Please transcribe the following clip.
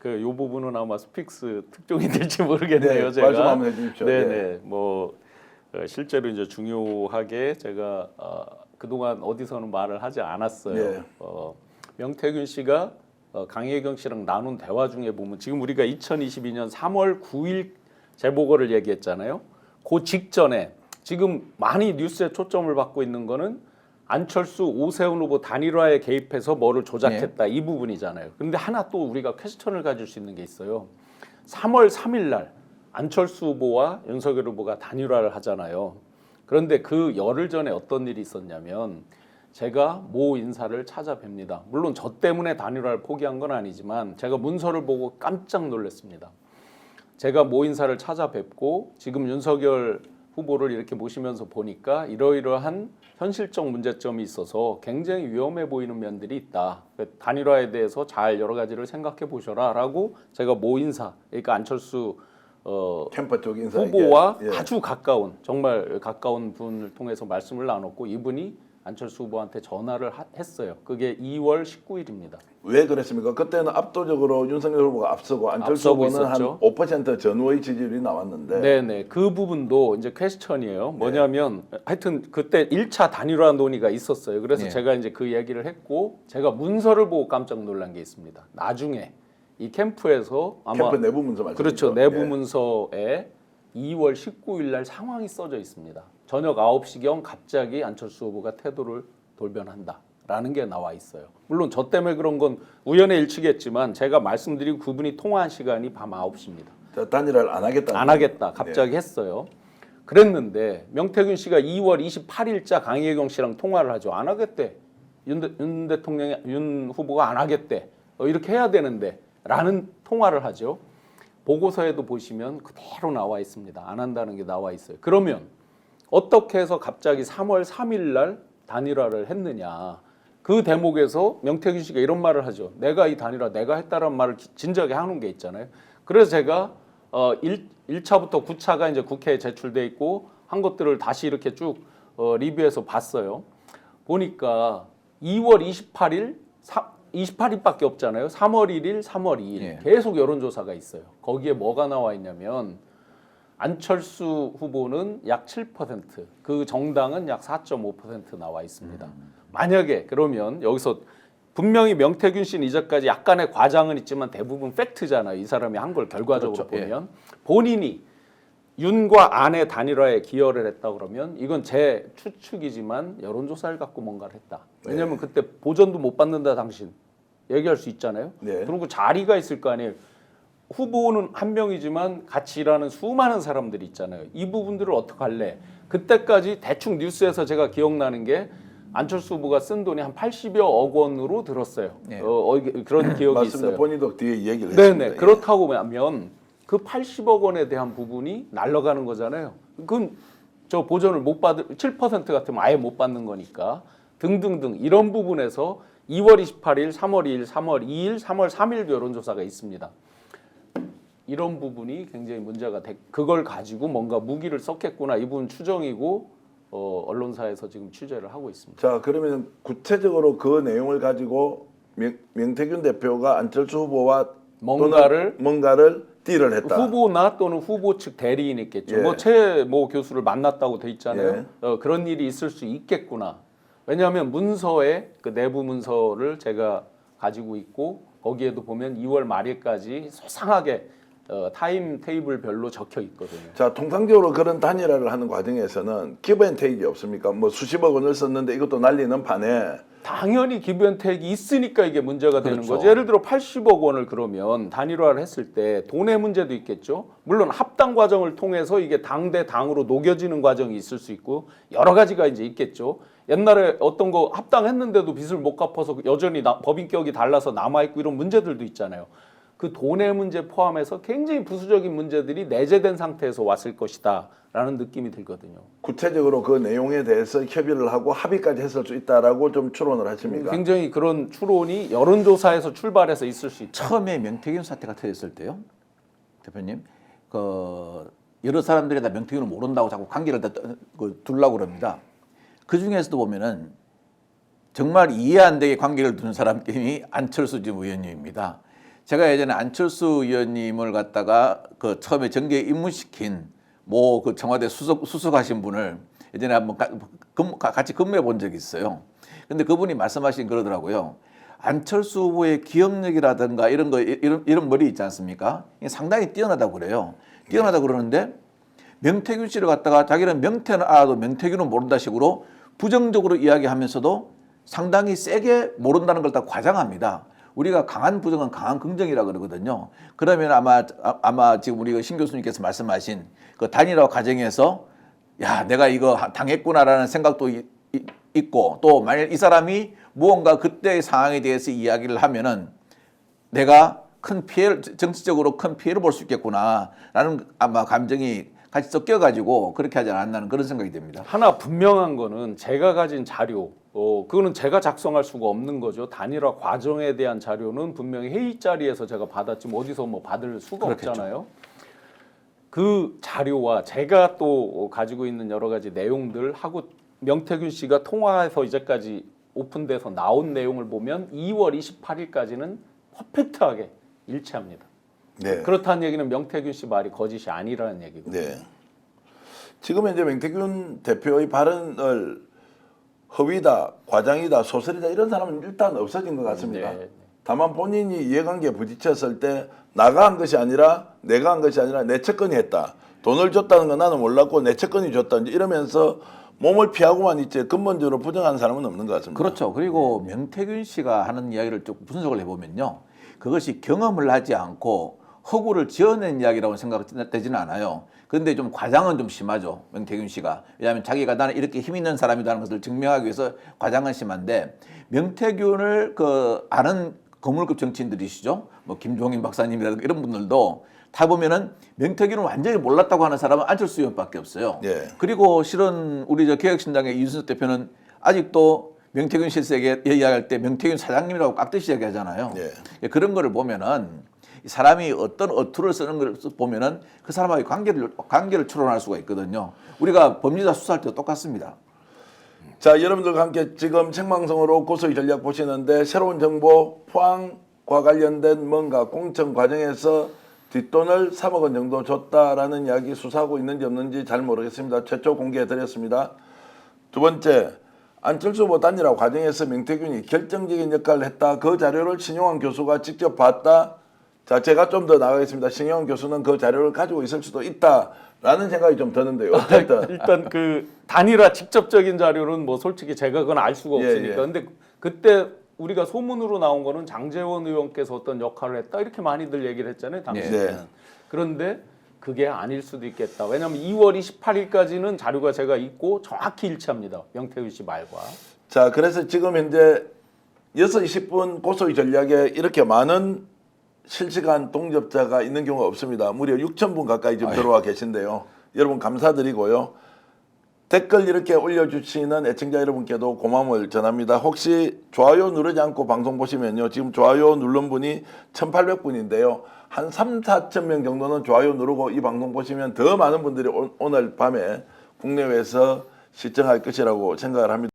요 부분은 아마 스픽스 특종이 될지 모르겠네요. 네, 제가. 말씀 한번 해주십시오. 네네. 뭐 실제로 이제 중요하게 제가 그동안 어디서는 말을 하지 않았어요. 네. 명태균 씨가 강혜경 씨랑 나눈 대화 중에 보면 지금 우리가 2022년 3월 9일 재보궐을 얘기했잖아요. 그 직전에 지금 많이 뉴스에 초점을 받고 있는 거는 안철수, 오세훈 후보 단일화에 개입해서 뭐를 조작했다 이 부분이잖아요. 그런데 하나 또 우리가 퀘스천을 가질 수 있는 게 있어요. 3월 3일 날 안철수 후보와 윤석열 후보가 단일화를 하잖아요. 그런데 그 열흘 전에 어떤 일이 있었냐면 제가 모 인사를 찾아뵙니다. 물론 저 때문에 단일화를 포기한 건 아니지만 제가 문서를 보고 깜짝 놀랐습니다. 제가 모 인사를 찾아뵙고 지금 윤석열 후보를 이렇게 모시면서 보니까 이러이러한 현실적 문제점이 있어서 굉장히 위험해 보이는 면들이 있다. 단일화에 대해서 잘 여러 가지를 생각해 보셔라 라고 제가 모 인사, 그러니까 안철수 캠퍼 쪽 인사에게 후보와 예. 아주 가까운 정말 가까운 분을 통해서 말씀을 나눴고 이분이 안철수 후보한테 전화를 했어요. 그게 2월 19일입니다. 왜 그랬습니까? 그때는 압도적으로 윤석열 후보가 앞서고 안철수 앞서고 후보는 한 있었죠. 5% 전후의 지지율이 나왔는데 네네. 그 부분도 이제 퀘스천이에요. 뭐냐면 하여튼 그때 1차 단일화 논의가 있었어요. 그래서 네. 제가 이제 그 얘기를 했고 제가 문서를 보고 깜짝 놀란 게 있습니다. 나중에 이 캠프에서 아마 캠프 내부 문서 말씀이죠. 그렇죠. 내부 예. 문서에 2월 19일 날 상황이 써져 있습니다. 저녁 9시경 갑자기 안철수 후보가 태도를 돌변한다라는 게 나와 있어요. 물론 저 때문에 그런 건 우연의 일치겠지만 제가 말씀드린 그분이 통화한 시간이 밤 9시입니다. 자, 단일화를 안 하겠다. 안 하겠다. 갑자기 했어요. 그랬는데 명태균 씨가 2월 28일자 강혜경 씨랑 통화를 하죠. 안 하겠대. 윤 대통령이 윤 후보가 안 하겠대. 이렇게 해야 되는데 라는 통화를 하죠. 보고서에도 보시면 그대로 나와 있습니다. 안 한다는 게 나와 있어요. 그러면 어떻게 해서 갑자기 3월 3일 날 단일화를 했느냐. 그 대목에서 명태균 씨가 이런 말을 하죠. 내가 이 단일화 내가 했다라는 말을 진작에 하는 게 있잖아요. 그래서 제가 1차부터 9차가 이제 국회에 제출돼 있고 한 것들을 다시 이렇게 쭉 리뷰해서 봤어요. 보니까 2월 28일 28일밖에 없잖아요. 3월 1일, 3월 2일 예. 계속 여론조사가 있어요. 거기에 뭐가 나와 있냐면 안철수 후보는 약 7%, 그 정당은 약 4.5% 나와 있습니다. 만약에 그러면 여기서 분명히 명태균 씨는 이제까지 약간의 과장은 있지만 대부분 팩트잖아요. 이 사람이 한 걸 결과적으로 그렇죠. 보면 본인이 윤과 안의 단일화에 기여를 했다 그러면 이건 제 추측이지만 여론조사를 갖고 뭔가를 했다. 왜냐하면 그때 보전도 못 받는다 당신 얘기할 수 있잖아요. 네. 그리고 자리가 있을 거 아니에요. 후보는 한 명이지만 같이 일하는 수많은 사람들이 있잖아요. 이 부분들을 어떻게 할래? 그때까지 대충 뉴스에서 제가 기억나는 게 안철수 후보가 쓴 돈이 한 80여억 원으로 들었어요. 네. 그런 기억이 맞습니다. 있어요. 본인도 뒤에 얘기를 네네. 했습니다. 그렇다고 하면 그 80억 원에 대한 부분이 날아가는 거잖아요. 그건 저 보전을 못 받을 7% 같으면 아예 못 받는 거니까 등등등 이런 부분에서 2월 28일, 3월 2일, 3월 2일, 3월 3일도 여론조사가 있습니다. 이런 부분이 굉장히 문제가 그걸 가지고 뭔가 무기를 썼겠구나 이 부분 추정이고 언론사에서 지금 취재를 하고 있습니다. 자, 그러면 구체적으로 그 내용을 가지고 명태균 대표가 안철수 후보와 뭔가를 딜을 했다. 후보나 또는 후보 측 대리인 있겠죠. 예. 최모 교수를 만났다고 돼 있잖아요. 그런 일이 있을 수 있겠구나. 왜냐하면 문서에 그 내부 문서를 제가 가지고 있고 거기에도 보면 2월 말일까지 소상하게 타임 테이블별로 적혀 있거든요. 자, 통상적으로 그런 단일화를 하는 과정에서는 기브앤테이크가 없습니까? 뭐 수십억 원을 썼는데 이것도 날리는 판에 당연히 기브앤테이크가 있으니까 이게 문제가 되는 그렇죠. 거죠. 예를 들어 80억 원을 그러면 단일화를 했을 때 돈의 문제도 있겠죠. 물론 합당 과정을 통해서 이게 당 대 당으로 녹여지는 과정이 있을 수 있고 여러 가지가 이제 있겠죠. 옛날에 어떤 거 합당했는데도 빚을 못 갚아서 여전히 법인격이 달라서 남아있고 이런 문제들도 있잖아요. 그 돈의 문제 포함해서 굉장히 부수적인 문제들이 내재된 상태에서 왔을 것이다 라는 느낌이 들거든요. 구체적으로 그 내용에 대해서 협의를 하고 합의까지 했을 수 있다라고 좀 추론을 하십니까? 굉장히 그런 추론이 여론조사에서 출발해서 있을 수 있다. 처음에 명태균 사태가 터졌을 때요, 대표님, 그 여러 사람들이 다 명태균을 모른다고 자꾸 관계를 다 두려고 그럽니다. 그 중에서도 보면은 정말 이해 안 되게 관계를 두는 사람이 안철수 지금 의원님입니다. 제가 예전에 안철수 의원님을 갖다가 그 처음에 정계에 입문시킨 뭐 그 청와대 수석하신 분을 예전에 한번 같이 근무해 본 적이 있어요. 근데 그분이 말씀하신 그러더라고요. 안철수 후보의 기억력이라든가 이런 머리 있지 않습니까? 이게 상당히 뛰어나다고 그래요. 뛰어나다고 그러는데 명태균 씨를 갖다가 자기는 명태는 알아도 명태균은 모른다 식으로 부정적으로 이야기하면서도 상당히 세게 모른다는 걸 다 과장합니다. 우리가 강한 부정은 강한 긍정이라 그러거든요. 그러면 아마 지금 우리 신 교수님께서 말씀하신 그 단일화 과정에서 야, 내가 이거 당했구나라는 생각도 있고 또 만약 이 사람이 무언가 그때의 상황에 대해서 이야기를 하면은 내가 큰 피해, 정치적으로 큰 피해를 볼 수 있겠구나라는 아마 감정이 같이 섞여가지고 그렇게 하지 않았나는 그런 생각이 듭니다. 하나 분명한 거는 제가 가진 자료, 그거는 제가 작성할 수가 없는 거죠. 단일화 과정에 대한 자료는 분명히 회의 자리에서 제가 받았지 어디서 뭐 받을 수가 그렇겠죠. 없잖아요. 그 자료와 제가 또 가지고 있는 여러 가지 내용들 하고 명태균 씨가 통화해서 이제까지 오픈돼서 나온 내용을 보면 2월 28일까지는 퍼펙트하게 일치합니다. 네. 그렇다는 얘기는 명태균 씨 말이 거짓이 아니라는 얘기거든요. 네. 지금 이제 명태균 대표의 발언을 허위다, 과장이다, 소설이다 이런 사람은 일단 없어진 것 같습니다. 네. 다만 본인이 이해관계에 부딪혔을 때 나가 한 것이 아니라 내가 한 것이 아니라 내 측근이 했다. 돈을 줬다는 건 나는 몰랐고 내 측근이 줬다. 이러면서 몸을 피하고만 있지 근본적으로 부정하는 사람은 없는 것 같습니다. 그렇죠. 그리고 명태균 씨가 하는 이야기를 쭉 분석을 해보면요. 그것이 경험을 하지 않고 허구를 지어낸 이야기라고 생각되지는 않아요. 그런데 좀 과장은 좀 심하죠. 명태균 씨가. 왜냐하면 자기가 나는 이렇게 힘 있는 사람이라는 것을 증명하기 위해서 과장은 심한데 명태균을 아는 거물급 정치인들이시죠. 뭐 김종인 박사님이라든가 이런 분들도 다 보면은 명태균을 완전히 몰랐다고 하는 사람은 안철수 의원밖에 없어요. 예. 그리고 실은 우리 개혁신당의 이준석 대표는 아직도 명태균 씨에게 이야기할 때 명태균 사장님이라고 깍듯이 이야기하잖아요. 예. 그런 거를 보면은 이 사람이 어떤 어투를 쓰는 걸 보면은 그 사람하고의 관계를 추론할 수가 있거든요. 우리가 범죄자 수사할 때도 똑같습니다. 자, 여러분들과 함께 지금 생방송으로 고소의 전략 보시는데 새로운 정보 포항과 관련된 뭔가 공천 과정에서 뒷돈을 3억 원 정도 줬다라는 이야기 수사하고 있는지 없는지 잘 모르겠습니다. 최초 공개해드렸습니다. 두 번째, 안철수 후보 단일화 과정에서 명태균이 결정적인 역할을 했다. 그 자료를 신용환 교수가 직접 봤다. 자, 제가 좀 더 나가겠습니다. 신용환 교수는 그 자료를 가지고 있을 수도 있다라는 생각이 좀 드는데요. 어쨌든 일단 그 단일화 직접적인 자료는 뭐 솔직히 제가 그건 알 수가 없으니까. 예. 근데 그때 우리가 소문으로 나온 거는 장제원 의원께서 어떤 역할을 했다 이렇게 많이들 얘기를 했잖아요. 당시에는. 네. 그런데 그게 아닐 수도 있겠다. 왜냐하면 2월 28일까지는 자료가 제가 있고 정확히 일치합니다. 명태균 씨 말과. 자, 그래서 지금 현재 6시 20분 고소의 전략에 이렇게 많은 실시간 동접자가 있는 경우가 없습니다. 무려 6,000분 가까이 지금 들어와 계신데요. 여러분 감사드리고요. 댓글 이렇게 올려주시는 애청자 여러분께도 고마움을 전합니다. 혹시 좋아요 누르지 않고 방송 보시면요. 지금 좋아요 누른 분이 1,800분인데요. 한 3,4천 명 정도는 좋아요 누르고 이 방송 보시면 더 많은 분들이 오늘 밤에 국내외에서 시청할 것이라고 생각을 합니다.